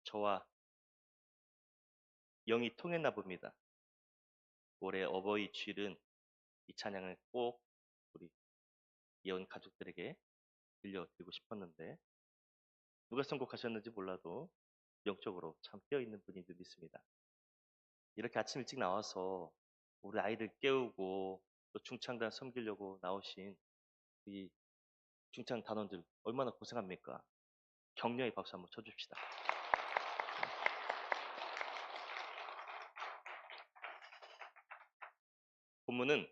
저와 영이 통했나 봅니다. 올해 어버이 주일은 이 찬양을 꼭 우리 예언 가족들에게 들려드리고 싶었는데 누가 선곡하셨는지 몰라도 영적으로 참 깨어있는 분인 줄 믿습니다. 이렇게 아침 일찍 나와서 우리 아이들 깨우고 또 중창단 섬기려고 나오신 이 중창 단원들 얼마나 고생합니까? 격려의 박수 한번 쳐줍시다. 본문은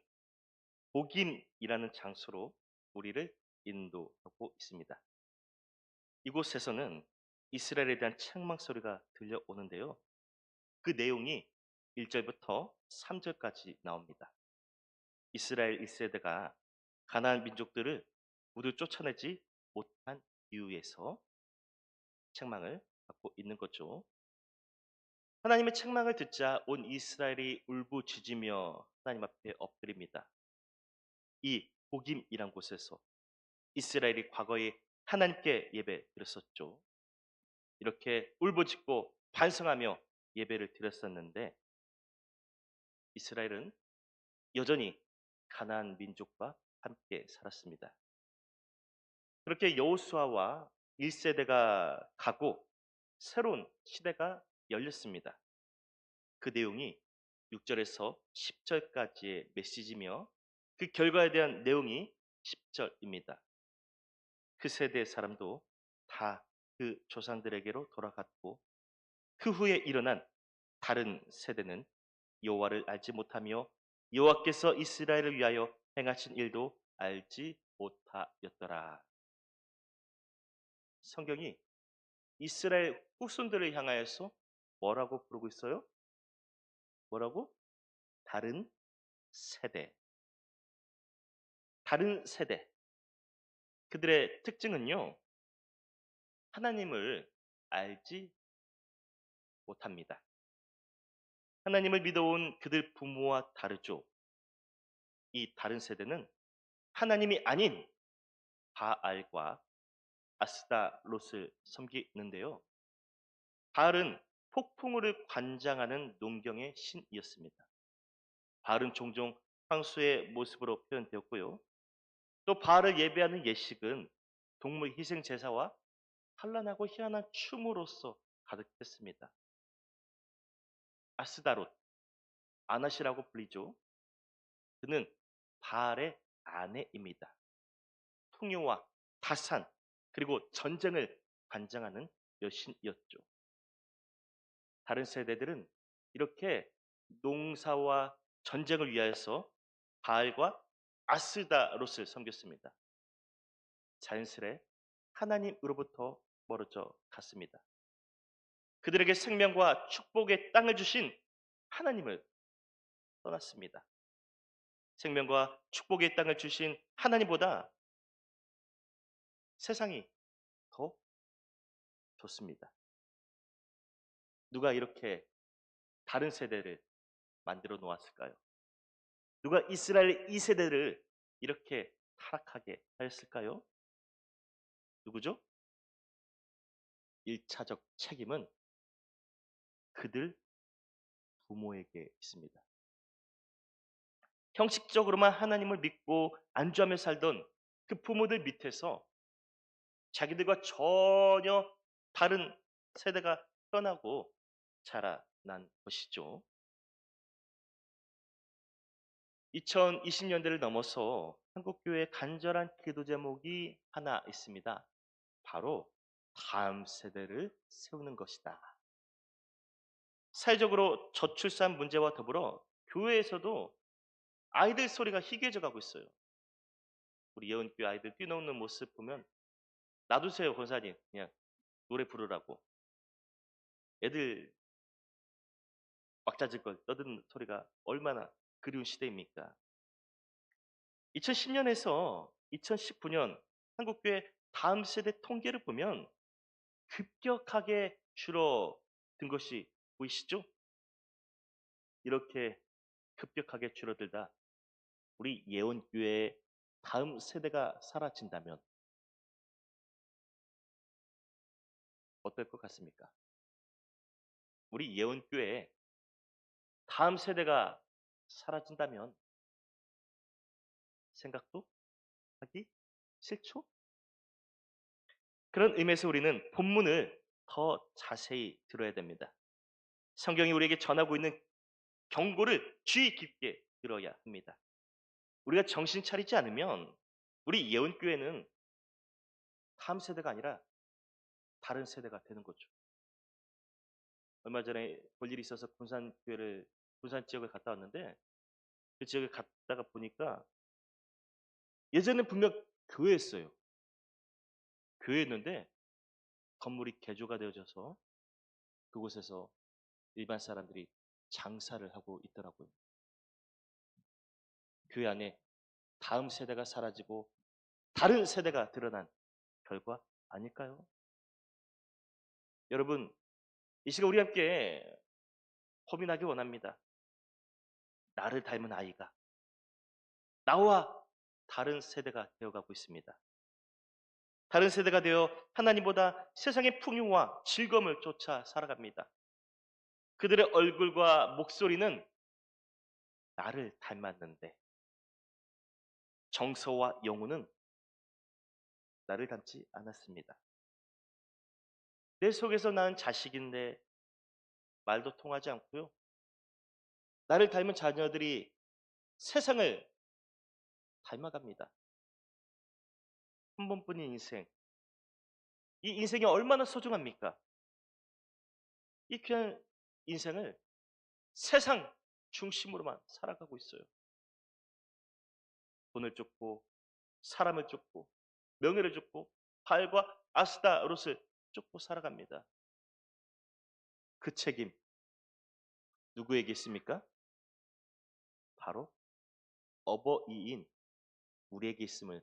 복임이라는 장소로 우리를 인도하고 있습니다. 이곳에서는 이스라엘에 대한 책망 소리가 들려오는데요. 그 내용이 1절부터 3절까지 나옵니다. 이스라엘 1세대가 가나안 민족들을 모두 쫓아내지 못한 이유에서 책망을 받고 있는 거죠. 하나님의 책망을 듣자 온 이스라엘이 울부짖으며 하나님 앞에 엎드립니다. 이 복임이란 곳에서 이스라엘이 과거에 하나님께 예배 드렸었죠. 이렇게 울부짖고 반성하며 예배를 드렸었는데 이스라엘은 여전히 가나안 민족과 함께 살았습니다. 그렇게 여호수아와 1세대가 가고 새로운 시대가 열렸습니다. 그 내용이 6절에서 10절까지의 메시지며 그 결과에 대한 내용이 10절입니다. 그 세대의 사람도 다 그 조상들에게로 돌아갔고 그 후에 일어난 다른 세대는 여호와를 알지 못하며 여호와께서 이스라엘을 위하여 행하신 일도 알지 못하였더라. 성경이 이스라엘 후손들을 향하여서 뭐라고 부르고 있어요? 뭐라고? 다른 세대. 다른 세대. 그들의 특징은요. 하나님을 알지 못합니다. 하나님을 믿어온 그들 부모와 다르죠. 이 다른 세대는 하나님이 아닌 바알과 아스타롯을 섬기는데요. 바알은 폭풍우를 관장하는 농경의 신이었습니다. 바알은 종종 황소의 모습으로 표현되었고요. 또 바알을 예배하는 예식은 동물 희생 제사와 찬란하고 희한한 춤으로서 가득했습니다. 아스다롯, 아나시라고 불리죠. 그는 바알의 아내입니다. 풍요와 다산 그리고 전쟁을 관장하는 여신이었죠. 다른 세대들은 이렇게 농사와 전쟁을 위하여서 바알과 아스다롯을 섬겼습니다. 자연스레 하나님으로부터 멀어져 갔습니다. 그들에게 생명과 축복의 땅을 주신 하나님을 떠났습니다. 생명과 축복의 땅을 주신 하나님보다 세상이 더 좋습니다. 누가 이렇게 다른 세대를 만들어 놓았을까요? 누가 이스라엘 2세대를 이렇게 타락하게 하였을까요? 누구죠? 1차적 책임은 그들 부모에게 있습니다. 형식적으로만 하나님을 믿고 안주하며 살던 그 부모들 밑에서 자기들과 전혀 다른 세대가 떠나고 자라난 것이죠. 2020년대를 넘어서 한국교회의 간절한 기도 제목이 하나 있습니다. 바로 다음 세대를 세우는 것이다. 사회적으로 저출산 문제와 더불어 교회에서도 아이들 소리가 희귀해져 가고 있어요. 우리 예언교회 아이들 뛰노는 모습 보면 놔두세요 권사님 그냥 노래 부르라고. 애들 왁자지껄 떠드는 소리가 얼마나 그리운 시대입니까? 2010년에서 2019년 한국교회 다음 세대 통계를 보면 급격하게 줄어든 것이 보이시죠? 이렇게 급격하게 줄어들다 우리 예언교회의 다음 세대가 사라진다면 어떨 것 같습니까? 우리 예원교회에 다음 세대가 사라진다면 생각도 하기 싫죠? 그런 의미에서 우리는 본문을 더 자세히 들어야 됩니다. 성경이 우리에게 전하고 있는 경고를 주의 깊게 들어야 합니다. 우리가 정신 차리지 않으면 우리 예언교회는 다음 세대가 아니라 다른 세대가 되는 거죠. 얼마 전에 볼 일이 있어서 군산 지역을 갔다 왔는데 그 지역에 갔다가 보니까 예전엔 분명 교회였어요. 교회였는데 건물이 개조가 되어져서 그곳에서 일반 사람들이 장사를 하고 있더라고요. 교회 안에 다음 세대가 사라지고 다른 세대가 드러난 결과 아닐까요? 여러분, 이 시간 우리 함께 고민하기 원합니다. 나를 닮은 아이가 나와 다른 세대가 되어가고 있습니다. 다른 세대가 되어 하나님보다 세상의 풍요와 즐거움을 쫓아 살아갑니다. 그들의 얼굴과 목소리는 나를 닮았는데 정서와 영혼은 나를 닮지 않았습니다. 내 속에서 낳은 자식인데 말도 통하지 않고요. 나를 닮은 자녀들이 세상을 닮아갑니다. 한 번뿐인 인생. 이 인생이 얼마나 소중합니까? 이 귀한 인생을 세상 중심으로만 살아가고 있어요. 돈을 쫓고 사람을 쫓고 명예를 쫓고 팔과 아스타롯을 쫓고 살아갑니다. 그 책임 누구에게 있습니까? 바로 어버이인 우리에게 있음을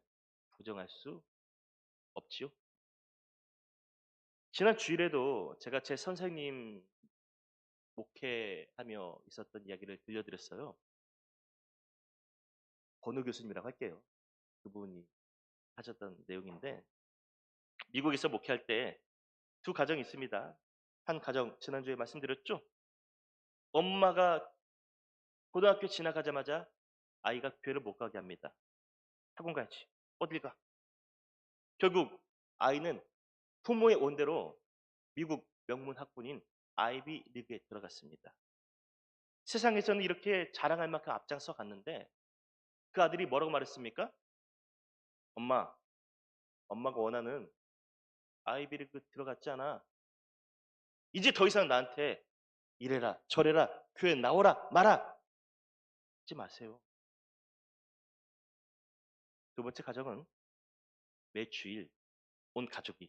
부정할 수 없지요. 지난 주일에도 제가 제 선생님 목회하며 있었던 이야기를 들려드렸어요. 권우 교수님이라고 할게요. 그분이 하셨던 내용인데 미국에서 목회할 때 두 가정이 있습니다. 한 가정 지난주에 말씀드렸죠. 엄마가 고등학교 지나가자마자 아이가 교회를 못 가게 합니다. 학원 가야지. 어딜 가? 결국 아이는 부모의 원대로 미국 명문 학군인 아이비 리그에 들어갔습니다. 세상에서는 이렇게 자랑할 만큼 앞장서 갔는데 그 아들이 뭐라고 말했습니까? 엄마가 원하는 아이비리그 들어갔지 않아. 이제 더 이상 나한테 이래라 저래라 교회 나오라 마라 하지 마세요. 두 번째 가정은 매 주일 온 가족이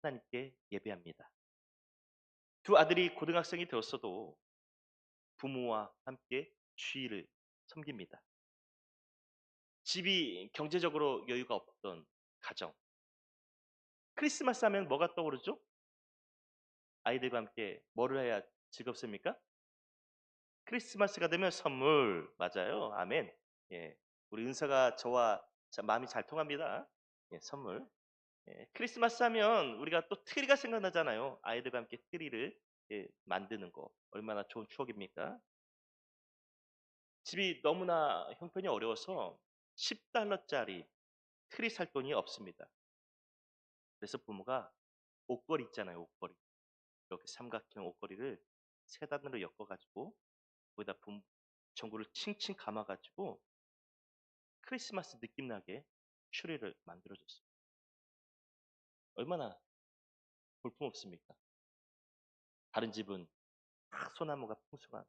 하나님께 예배합니다. 두 아들이 고등학생이 되었어도 부모와 함께 주일을 섬깁니다. 집이 경제적으로 여유가 없던 가정. 크리스마스 하면 뭐가 떠오르죠? 아이들과 함께 뭐를 해야 즐겁습니까? 크리스마스가 되면 선물. 맞아요. 아멘. 예. 우리 은서가 저와 마음이 잘 통합니다. 예, 선물. 예, 크리스마스 하면 우리가 또 트리가 생각나잖아요. 아이들과 함께 트리를 만드는 거. 얼마나 좋은 추억입니까? 집이 너무나 형편이 어려워서 $10짜리 트리 살 돈이 없습니다. 그래서 부모가 옷걸이 있잖아요. 옷걸이. 이렇게 삼각형 옷걸이를 세 단으로 엮어가지고 거기다 전구를 칭칭 감아가지고 크리스마스 느낌 나게 추리를 만들어줬어요. 얼마나 볼품없습니까? 다른 집은 소나무가 풍성한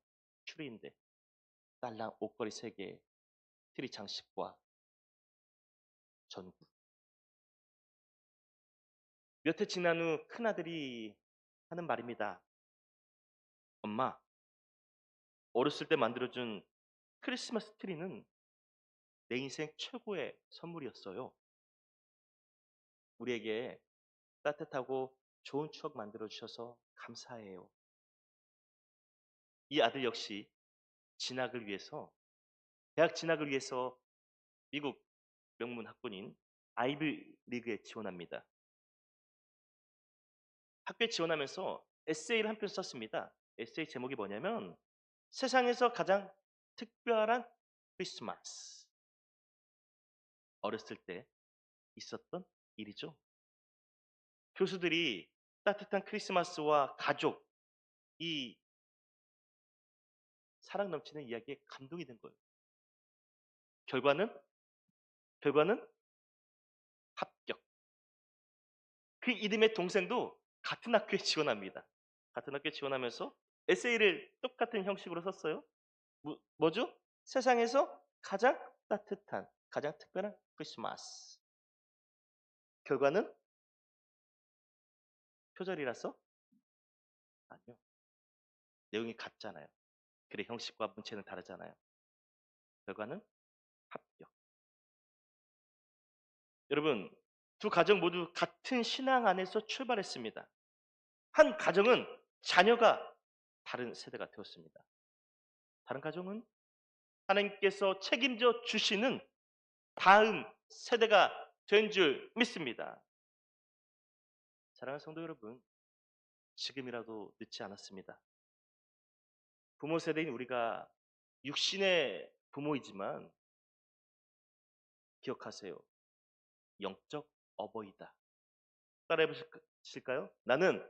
추리인데 딸랑 옷걸이 3개, 트리 장식과 전구. 몇 해 지난 후 큰아들이 하는 말입니다. 엄마, 어렸을 때 만들어준 크리스마스 트리는 내 인생 최고의 선물이었어요. 우리에게 따뜻하고 좋은 추억 만들어주셔서 감사해요. 이 아들 역시 진학을 위해서, 대학 진학을 위해서 미국 명문 학군인 아이비 리그에 지원합니다. 학교에 지원하면서 에세이를 한 편 썼습니다. 에세이 제목이 뭐냐면 세상에서 가장 특별한 크리스마스. 어렸을 때 있었던 일이죠. 교수들이 따뜻한 크리스마스와 가족, 이 사랑 넘치는 이야기에 감동이 된 거예요. 결과는 합격. 그 이름의 동생도 같은 학교에 지원합니다. 같은 학교에 지원하면서 에세이를 똑같은 형식으로 썼어요. 뭐죠? 세상에서 가장 따뜻한, 가장 특별한 크리스마스. 결과는 표절이라서? 아니요. 내용이 같잖아요. 글의 형식과 문체는 다르잖아요. 결과는 합격. 여러분, 두 가정 모두 같은 신앙 안에서 출발했습니다. 한 가정은 자녀가 다른 세대가 되었습니다. 다른 가정은 하나님께서 책임져 주시는 다음 세대가 된 줄 믿습니다. 사랑하는 성도 여러분, 지금이라도 늦지 않았습니다. 부모 세대인 우리가 육신의 부모이지만 기억하세요. 영적 어버이다. 따라해 보실까요? 나는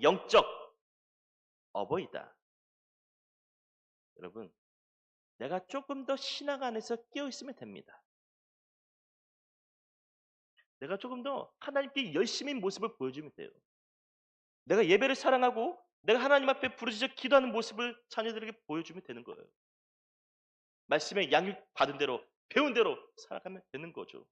영적 어버이다. 여러분, 내가 조금 더 신앙 안에서 끼어 있으면 됩니다. 내가 조금 더 하나님께 열심인 모습을 보여주면 돼요. 내가 예배를 사랑하고 내가 하나님 앞에 부르짖어 기도하는 모습을 자녀들에게 보여주면 되는 거예요. 말씀에 양육 받은 대로 배운 대로 살아가면 되는 거죠.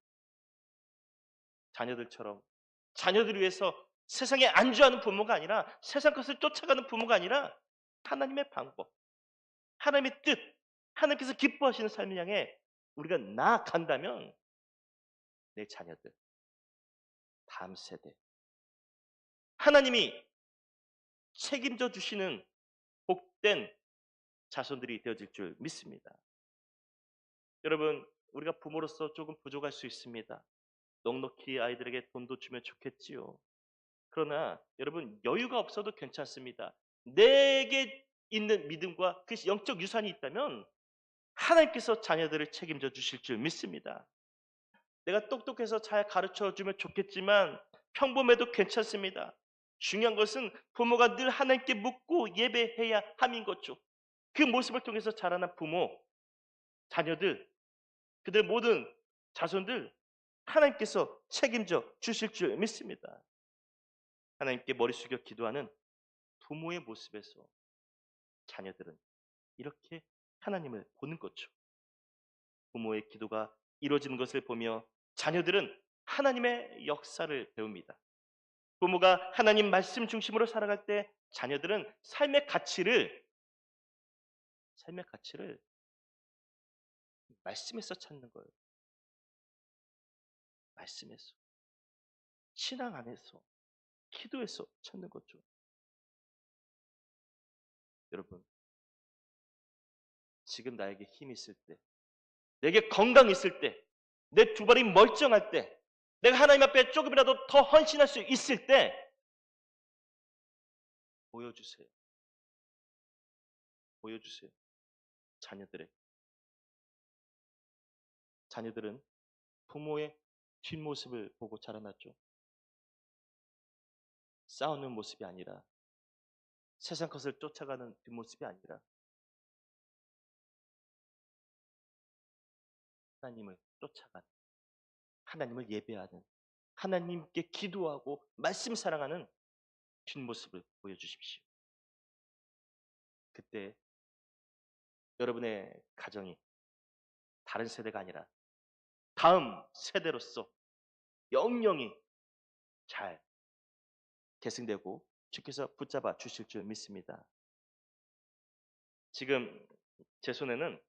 자녀들을 위해서 세상에 안주하는 부모가 아니라 세상 것을 쫓아가는 부모가 아니라 하나님의 방법, 하나님의 뜻, 하나님께서 기뻐하시는 삶을 향해 우리가 나아간다면 내 자녀들, 다음 세대, 하나님이 책임져 주시는 복된 자손들이 되어질 줄 믿습니다. 여러분, 우리가 부모로서 조금 부족할 수 있습니다. 넉넉히 아이들에게 돈도 주면 좋겠지요. 그러나 여러분, 여유가 없어도 괜찮습니다. 내게 있는 믿음과 그 영적 유산이 있다면 하나님께서 자녀들을 책임져 주실 줄 믿습니다. 내가 똑똑해서 잘 가르쳐 주면 좋겠지만 평범해도 괜찮습니다. 중요한 것은 부모가 늘 하나님께 묻고 예배해야 함인 거죠. 그 모습을 통해서 자라난 부모, 자녀들, 그들 모든 자손들 하나님께서 책임져 주실 줄 믿습니다. 하나님께 머리 숙여 기도하는 부모의 모습에서 자녀들은 이렇게 하나님을 보는 거죠. 부모의 기도가 이루어지는 것을 보며 자녀들은 하나님의 역사를 배웁니다. 부모가 하나님 말씀 중심으로 살아갈 때 자녀들은 삶의 가치를 말씀에서 찾는 거예요. 말씀에서. 신앙 안에서. 기도에서 찾는 거죠. 여러분, 지금 나에게 힘이 있을 때, 내게 건강이 있을 때, 내 두 발이 멀쩡할 때, 내가 하나님 앞에 조금이라도 더 헌신할 수 있을 때 보여주세요. 보여주세요. 자녀들은 부모의 뒷모습을 보고 자라났죠. 싸우는 모습이 아니라 세상 것을 쫓아가는 뒷모습이 아니라 하나님을 쫓아가는, 하나님을 예배하는, 하나님께 기도하고 말씀 사랑하는 뒷모습을 보여주십시오. 그때 여러분의 가정이 다른 세대가 아니라 다음 세대로서 영영이 잘 계승되고 주께서 붙잡아 주실 줄 믿습니다. 지금 제 손에는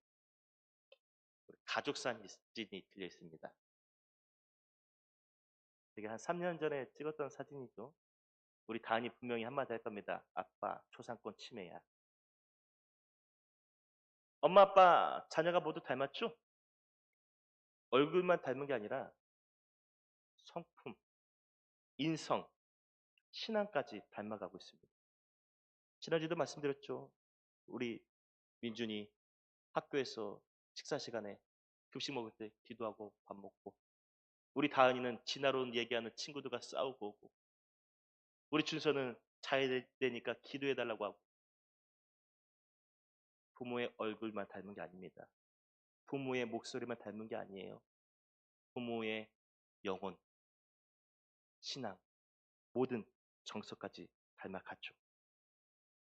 가족 사진이 들려 있습니다. 되게 한 3년 전에 찍었던 사진이죠. 우리 다은이 분명히 한마디 할 겁니다. 아빠, 초상권 침해야. 엄마, 아빠, 자녀가 모두 닮았죠? 얼굴만 닮은 게 아니라 성품, 인성, 신앙까지 닮아가고 있습니다. 지난주에도 말씀드렸죠. 우리 민준이 학교에서 식사 시간에 급식 먹을 때 기도하고 밥 먹고, 우리 다은이는 지나론 얘기하는 친구들과 싸우고 오고, 우리 준서는 자야 되니까 기도해달라고 하고. 부모의 얼굴만 닮은 게 아닙니다. 부모의 목소리만 닮은 게 아니에요. 부모의 영혼, 신앙, 모든 정서까지 닮아갔죠.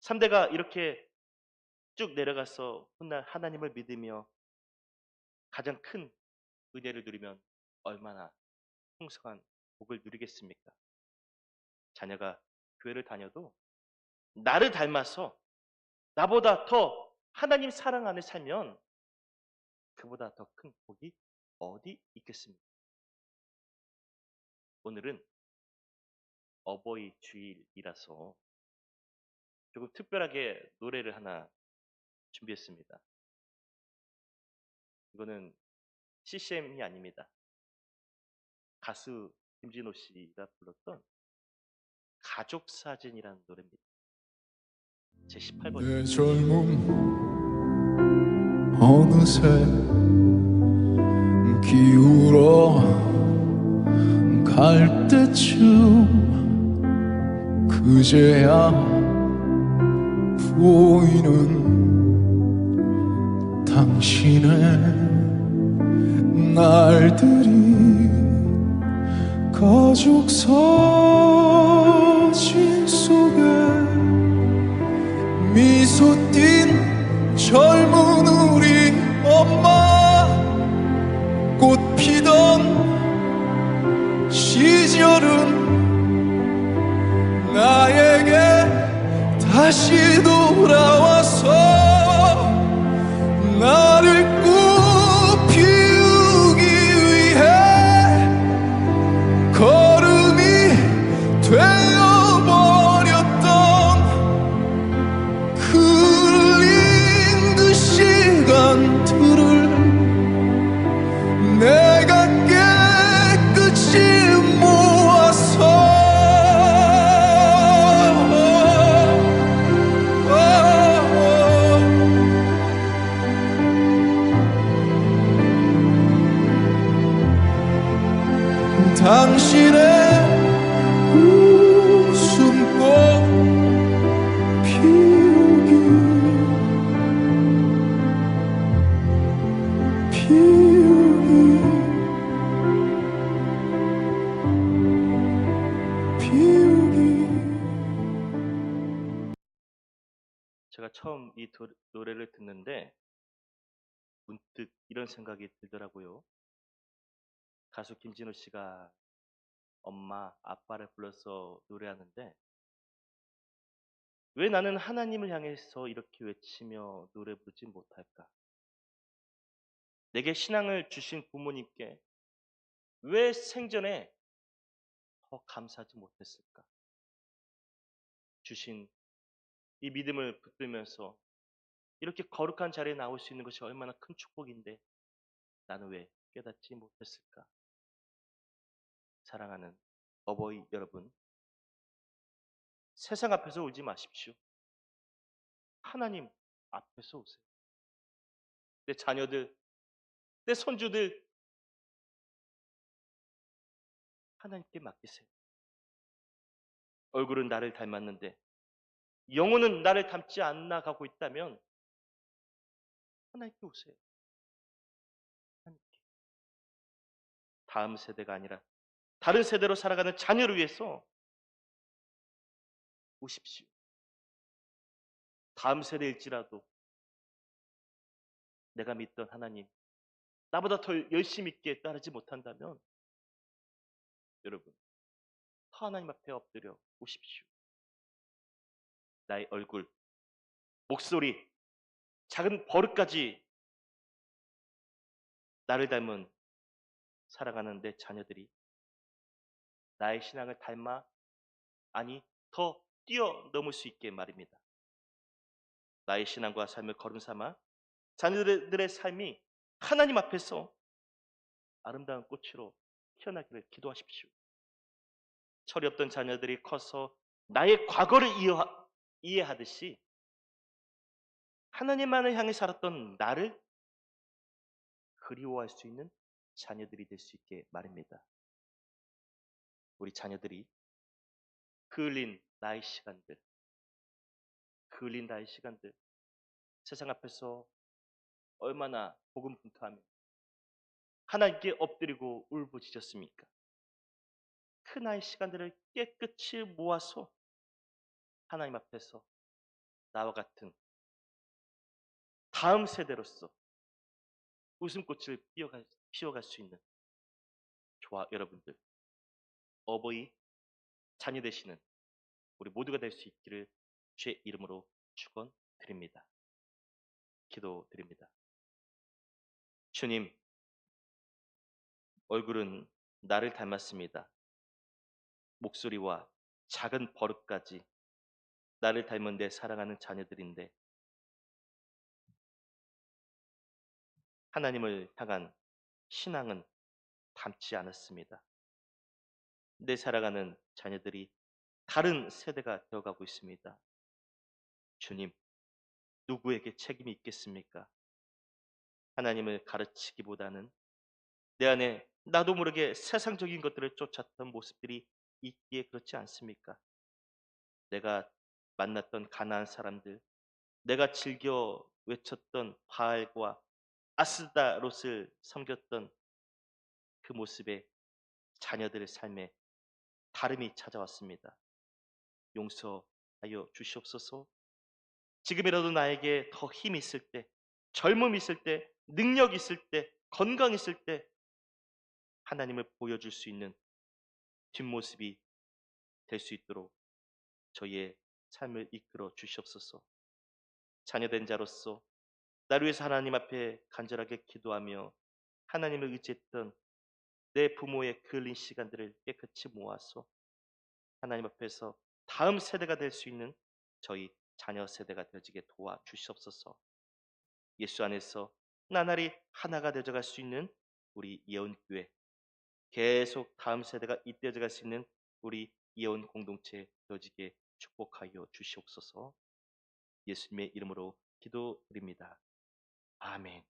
3대가 이렇게 쭉 내려가서 훗날 하나님을 믿으며 가장 큰 은혜를 누리면 얼마나 풍성한 복을 누리겠습니까? 자녀가 교회를 다녀도 나를 닮아서 나보다 더 하나님 사랑 안에 살면 그보다 더 큰 복이 어디 있겠습니까? 오늘은 어버이 주일이라서 조금 특별하게 노래를 하나 준비했습니다. 이거는 CCM이 아닙니다. 가수 김진호 씨가 불렀던 가족사진이라는 노래입니다. 제 18번. 내 젊음 어느새 기울어 갈 때쯤 그제야 보이는 당신의 날들이 가족 사진 속에 미소 띤 젊은 우리 엄마, 꽃 피던 시절은 나에게 다시 돌아와서 나를 꽃 피우기 위해 걸음이 되어버렸던 흘린 그 시간들을 내가 깨끗이 모아서 당신의 웃음꽃 피우기 제가 처음 이 노래를 듣는데 문득 이런 생각이 들더라고요. 가수 김진호 씨가 엄마, 아빠를 불러서 노래하는데 왜 나는 하나님을 향해서 이렇게 외치며 노래 부르지 못할까? 내게 신앙을 주신 부모님께 왜 생전에 더 감사하지 못했을까? 주신 이 믿음을 붙들면서 이렇게 거룩한 자리에 나올 수 있는 것이 얼마나 큰 축복인데 나는 왜 깨닫지 못했을까? 사랑하는 어버이 여러분, 세상 앞에서 울지 마십시오. 하나님 앞에서 오세요. 내 자녀들, 내 손주들 하나님께 맡기세요. 얼굴은 나를 닮았는데 영혼은 나를 닮지 않아 가고 있다면 하나님께 오세요. 하나님께. 다음 세대가 아니라 다른 세대로 살아가는 자녀를 위해서 오십시오. 다음 세대일지라도 내가 믿던 하나님, 나보다 더 열심히 있게 따르지 못한다면 여러분, 하나님 앞에 엎드려 오십시오. 나의 얼굴, 목소리, 작은 버릇까지 나를 닮은 살아가는 내 자녀들이 나의 신앙을 닮아, 아니 더 뛰어넘을 수 있게 말입니다. 나의 신앙과 삶을 거름 삼아 자녀들의 삶이 하나님 앞에서 아름다운 꽃으로 피어나기를 기도하십시오. 철이 없던 자녀들이 커서 나의 과거를 이해하듯이 하나님만을 향해 살았던 나를 그리워할 수 있는 자녀들이 될 수 있게 말입니다. 우리 자녀들이 그을린 나의 시간들, 그을린 나의 시간들, 세상 앞에서 얼마나 고군분투하며 하나님께 엎드리고 울부짖었습니까? 그 나의 시간들을 깨끗이 모아서 하나님 앞에서 나와 같은 다음 세대로서 웃음꽃을 피워갈 수 있는 저와 여러분들, 어버이 자녀 되시는 우리 모두가 될 수 있기를 주의 이름으로 축원드립니다. 기도드립니다. 주님, 얼굴은 나를 닮았습니다. 목소리와 작은 버릇까지 나를 닮은 내 사랑하는 자녀들인데 하나님을 향한 신앙은 닮지 않았습니다. 내 사랑하는 자녀들이 다른 세대가 되어가고 있습니다. 주님, 누구에게 책임이 있겠습니까? 하나님을 가르치기보다는 내 안에 나도 모르게 세상적인 것들을 쫓았던 모습들이 있기에 그렇지 않습니까? 내가 만났던 가나안 사람들, 내가 즐겨 외쳤던 바알과 아스다롯을 섬겼던 그 모습에 자녀들의 삶에 다름이 찾아왔습니다. 용서하여 주시옵소서. 지금이라도 나에게 더 힘이 있을 때, 젊음 있을 때, 능력 있을 때, 건강 있을 때 하나님을 보여줄 수 있는 뒷모습이 될 수 있도록 저희의 삶을 이끌어 주시옵소서. 자녀된 자로서 나를 위해서 하나님 앞에 간절하게 기도하며 하나님을 의지했던 내 부모의 그 흘린 시간들을 깨끗이 모아서 하나님 앞에서 다음 세대가 될 수 있는 저희 자녀 세대가 되어지게 도와 주시옵소서. 예수 안에서 나날이 하나가 되어갈 수 있는 우리 예언교회, 계속 다음 세대가 잇대어져 갈 수 있는 우리 예언 공동체 되어지게 축복하여 주시옵소서. 예수님의 이름으로 기도드립니다. 아멘.